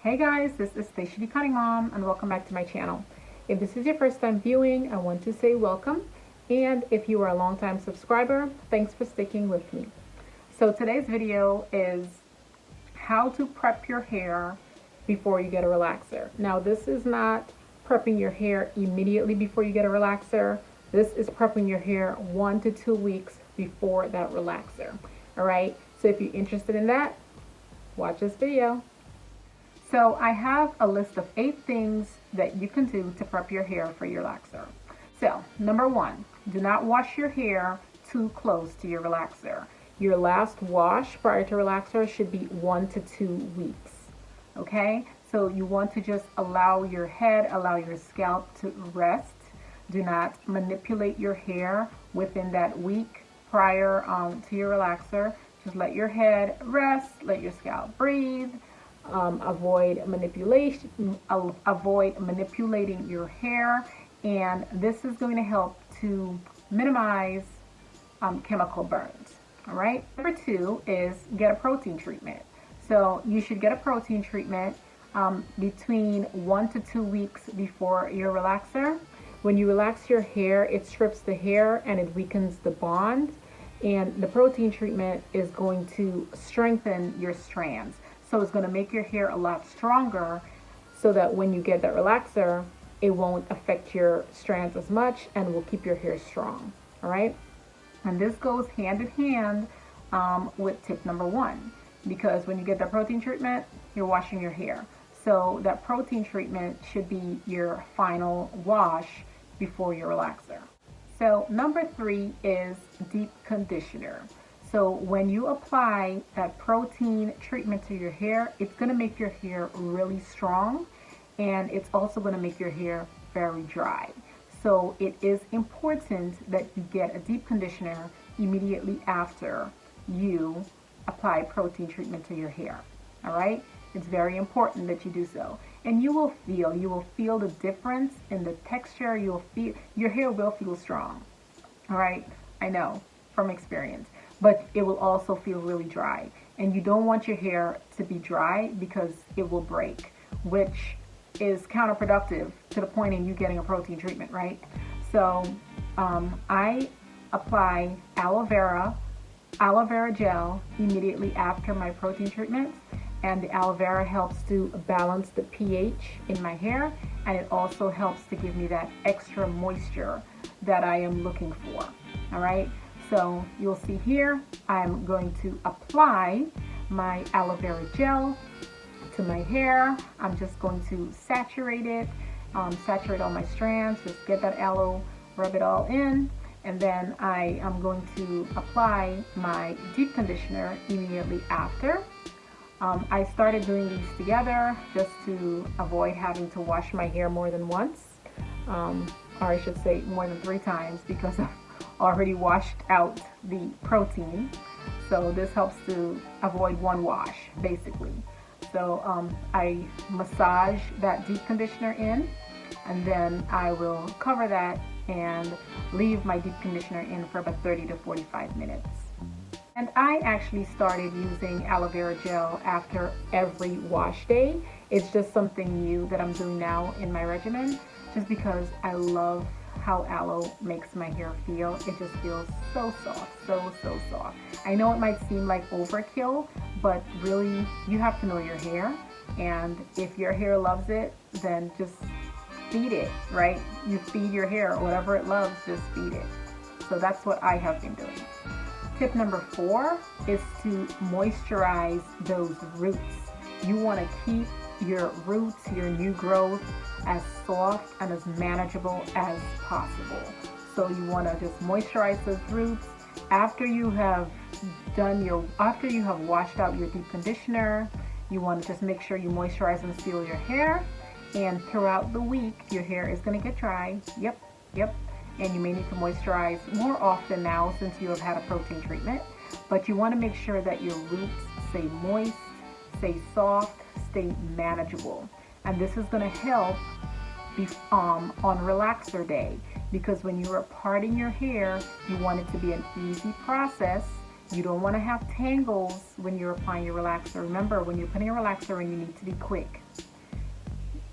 Hey guys, this is Stacia the Cutting Mom and welcome back to my channel. If this is your first time viewing, I want to say welcome, and if you are a long-time subscriber, thanks for sticking with me. So today's video is how to prep your hair before you get a relaxer. Now this is not prepping your hair immediately before you get a relaxer. This is prepping your hair 1 to 2 weeks before that relaxer. Alright, so if you're interested in that, watch this video. So I have a list of 8 things that you can do to prep your hair for your relaxer. So number 1, do not wash your hair too close to your relaxer. Your last wash prior to relaxer should be 1 to 2 weeks. Okay, so you want to just allow your head, allow your scalp to rest. Do not manipulate your hair within that week prior to your relaxer. Just let your head rest, let your scalp breathe. Avoid manipulating your hair, and this is going to help to minimize chemical burns. All right. Number 2 is get a protein treatment. So you should get a protein treatment between 1 to 2 weeks before your relaxer. When you relax your hair, it strips the hair and it weakens the bond, and the protein treatment is going to strengthen your strands. So it's going to make your hair a lot stronger so that when you get that relaxer, it won't affect your strands as much and will keep your hair strong. All right. And this goes hand in hand with tip number 1, because when you get that protein treatment, you're washing your hair. So that protein treatment should be your final wash before your relaxer. So number 3 is deep conditioner. So when you apply that protein treatment to your hair, it's going to make your hair really strong, and it's also going to make your hair very dry. So it is important that you get a deep conditioner immediately after you apply protein treatment to your hair. All right? It's very important that you do so. And you will feel the difference in the texture. You'll feel your hair will feel strong. All right? I know from experience. But it will also feel really dry, and you don't want your hair to be dry because it will break, which is counterproductive to the point in you getting a protein treatment, right? So I apply aloe vera gel immediately after my protein treatment, and the aloe vera helps to balance the pH in my hair, and it also helps to give me that extra moisture that I am looking for. All right. So you'll see here, I'm going to apply my aloe vera gel to my hair. I'm just going to saturate it, saturate all my strands, just get that aloe, rub it all in, and then I am going to apply my deep conditioner immediately after. I started doing these together just to avoid having to wash my hair more than once, or I should say more than 3 times, because of already washed out the protein. So this helps to avoid one wash basically. So I massage that deep conditioner in, and then I will cover that and leave my deep conditioner in for about 30 to 45 minutes. And I actually started using aloe vera gel after every wash day. It's just something new that I'm doing now in my regimen, just because I love how aloe makes my hair feel. It just feels so soft, so soft. I know it might seem like overkill, but really you have to know your hair, and if your hair loves it, then just feed it, right? You feed your hair, whatever it loves, just feed it. So that's what I have been doing. Tip number 4 is to moisturize those roots. You want to keep your roots, your new growth, as soft and as manageable as possible. So you want to just moisturize those roots after you have washed out your deep conditioner. You want to just make sure you moisturize and seal your hair, and throughout the week your hair is going to get dry. Yep. And you may need to moisturize more often now since you have had a protein treatment, but you want to make sure that your roots stay moist, stay soft, stay manageable. And this is going to help on relaxer day, because when you are parting your hair, you want it to be an easy process. You don't want to have tangles when you're applying your relaxer. Remember, when you're putting a relaxer in, you need to be quick.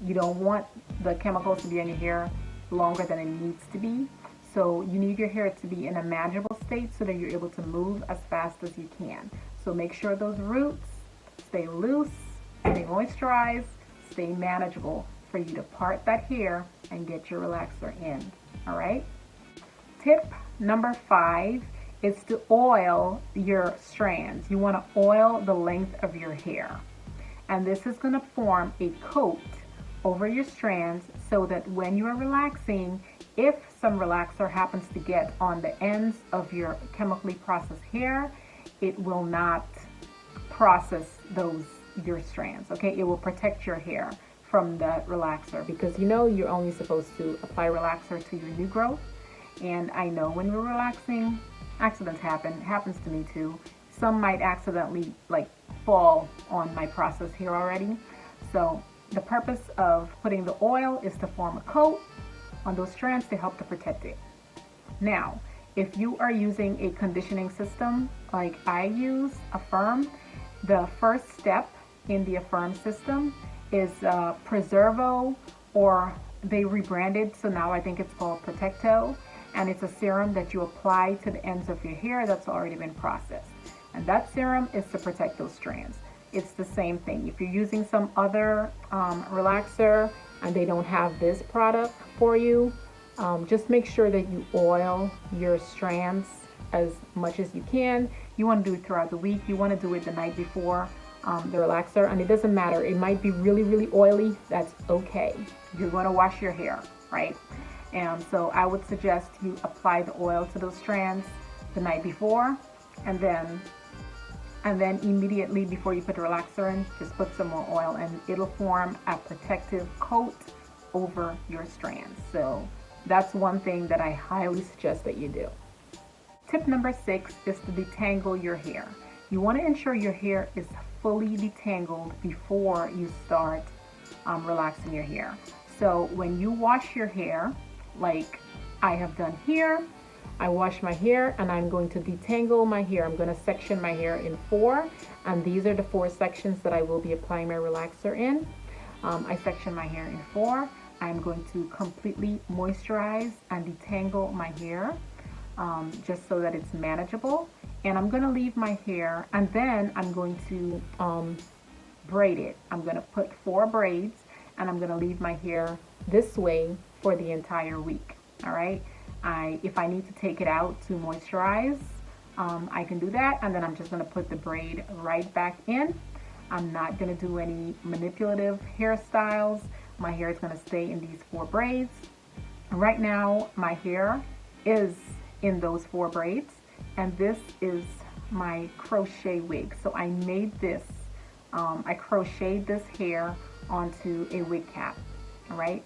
You don't want the chemicals to be in your hair longer than it needs to be. So you need your hair to be in a manageable state so that you're able to move as fast as you can. So make sure those roots stay loose, stay moisturized, stay manageable for you to part that hair and get your relaxer in. All right. Tip number 5 is to oil your strands. You want to oil the length of your hair. And this is going to form a coat over your strands so that when you are relaxing, if some relaxer happens to get on the ends of your chemically processed hair, it will not process your strands. Okay, it will protect your hair from the relaxer, because you know you're only supposed to apply relaxer to your new growth. And I know when we're relaxing, accidents happen. It happens to me too. Some might accidentally like fall on my processed hair already. So the purpose of putting the oil is to form a coat on those strands to help to protect it. Now, if you are using a conditioning system like I use, Affirm, the first step in the Affirm system is Preservo, or they rebranded, so now I think it's called Protecto, and it's a serum that you apply to the ends of your hair that's already been processed. And that serum is to protect those strands. It's the same thing. If you're using some other relaxer and they don't have this product for you, just make sure that you oil your strands as much as you can. You want to do it throughout the week. You want to do it the night before the relaxer, and it doesn't matter. It might be really, really oily. That's okay. You're going to wash your hair, right? And so I would suggest you apply the oil to those strands the night before, and then immediately before you put the relaxer in, just put some more oil, and it'll form a protective coat over your strands. So that's one thing that I highly suggest that you do. Tip number 6 is to detangle your hair. You want to ensure your hair is fully detangled before you start relaxing your hair. So when you wash your hair, like I have done here, I wash my hair and I'm going to detangle my hair. I'm going to section my hair in 4, and these are the 4 sections that I will be applying my relaxer in. I section my hair in 4. I'm going to completely moisturize and detangle my hair just so that it's manageable. And I'm going to leave my hair, and then I'm going to braid it. I'm going to put 4 braids, and I'm going to leave my hair this way for the entire week. All right. If I need to take it out to moisturize, I can do that, and then I'm just going to put the braid right back in. I'm not going to do any manipulative hairstyles. My hair is going to stay in these 4 braids. Right now, my hair is in those 4 braids, and this is my crochet wig. So I made this, I crocheted this hair onto a wig cap. All right.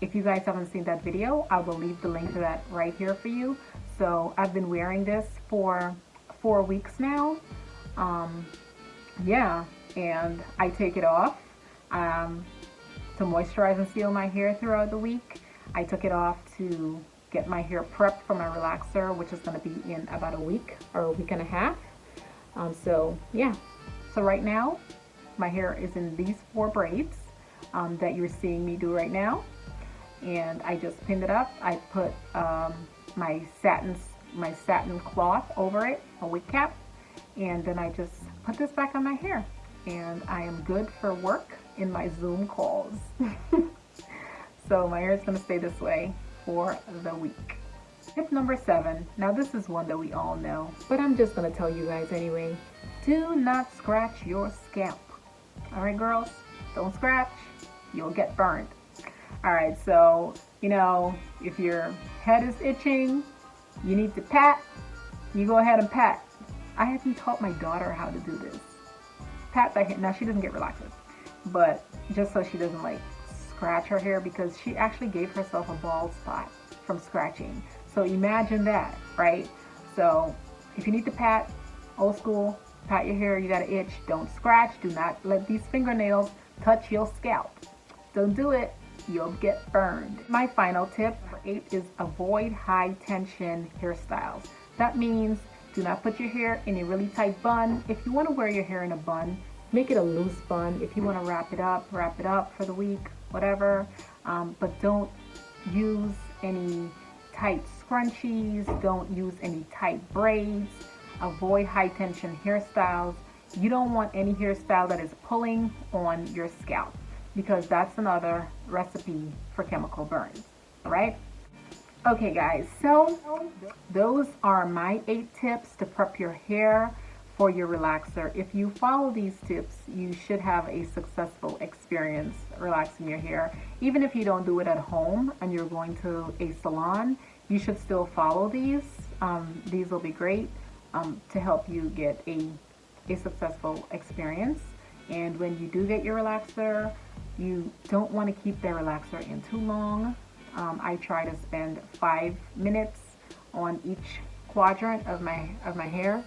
If you guys haven't seen that video, I will leave the link to that right here for you. So I've been wearing this for 4 weeks now. Yeah, and I take it off to moisturize and seal my hair throughout the week. I took it off to get my hair prepped for my relaxer, which is going to be in about a week or a week and a half. So yeah, so right now my hair is in these 4 braids that you're seeing me do right now, and I just pinned it up. I put my satin cloth over it, a wig cap, and then I just put this back on my hair, and I am good for work in my Zoom calls. So my hair is going to stay this way for the week. Tip number 7. Now this is one that we all know, but I'm just going to tell you guys anyway. Do not scratch your scalp. All right, girls, don't scratch. You'll get burned. All right, so, you know, if your head is itching, you need to pat, you go ahead and pat. I haven't taught my daughter how to do this. Pat that hair. Now, she doesn't get relaxers, but just so she doesn't like scratch her hair, because she actually gave herself a bald spot from scratching. So imagine that, right? So if you need to pat, old school, pat your hair, you got an itch, don't scratch. Do not let these fingernails touch your scalp. Don't do it. You'll get burned. My final tip, number 8, is avoid high tension hairstyles. That means do not put your hair in a really tight bun. If you want to wear your hair in a bun, make it a loose bun. If you want to wrap it up for the week, whatever. But don't use any tight scrunchies, don't use any tight braids, avoid high tension hairstyles. You don't want any hairstyle that is pulling on your scalp, because that's another recipe for chemical burns. All right. Okay guys, so those are my 8 tips to prep your hair for your relaxer. If you follow these tips, you should have a successful experience relaxing your hair. Even if you don't do it at home and you're going to a salon, you should still follow these. These will be great to help you get a successful experience. And when you do get your relaxer, you don't want to keep the relaxer in too long. I try to spend 5 minutes on each quadrant of my hair,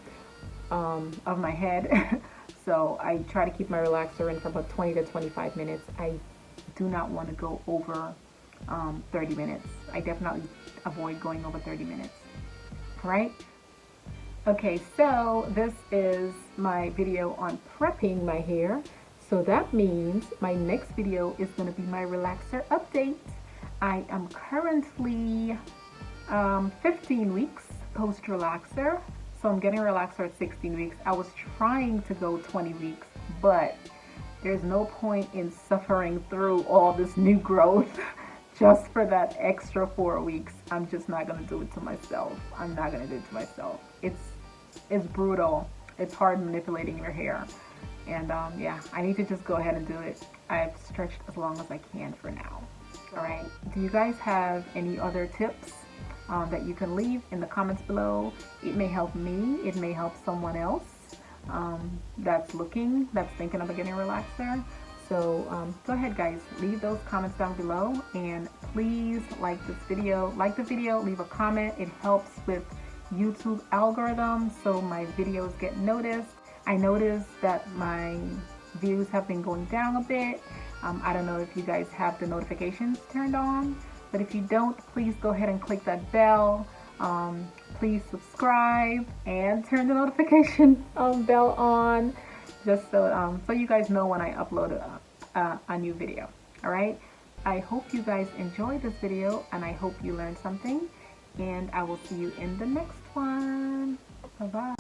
of my head. So I try to keep my relaxer in for about 20 to 25 minutes. I do not want to go over 30 minutes. I definitely avoid going over 30 minutes. All right? Okay, so this is my video on prepping my hair. So that means my next video is going to be my relaxer update. I am currently 15 weeks post relaxer. So I'm getting a relaxer at 16 weeks. I was trying to go 20 weeks, but there's no point in suffering through all this new growth just for that extra 4 weeks. I'm just not going to do it to myself. I'm not going to do it to myself. It's brutal. It's hard manipulating your hair. And yeah, I need to just go ahead and do it. I've stretched as long as I can for now. All right. Do you guys have any other tips that you can leave in the comments below? It may help me. It may help someone else that's thinking of getting a relaxer. So go ahead, guys. Leave those comments down below, and please like this video. Like the video. Leave a comment. It helps with YouTube algorithm, so my videos get noticed. I noticed that my views have been going down a bit. I don't know if you guys have the notifications turned on, but if you don't, please go ahead and click that bell. Please subscribe and turn the notification bell on, just so you guys know when I upload a new video. All right. I hope you guys enjoyed this video, and I hope you learned something. And I will see you in the next one. Bye-bye.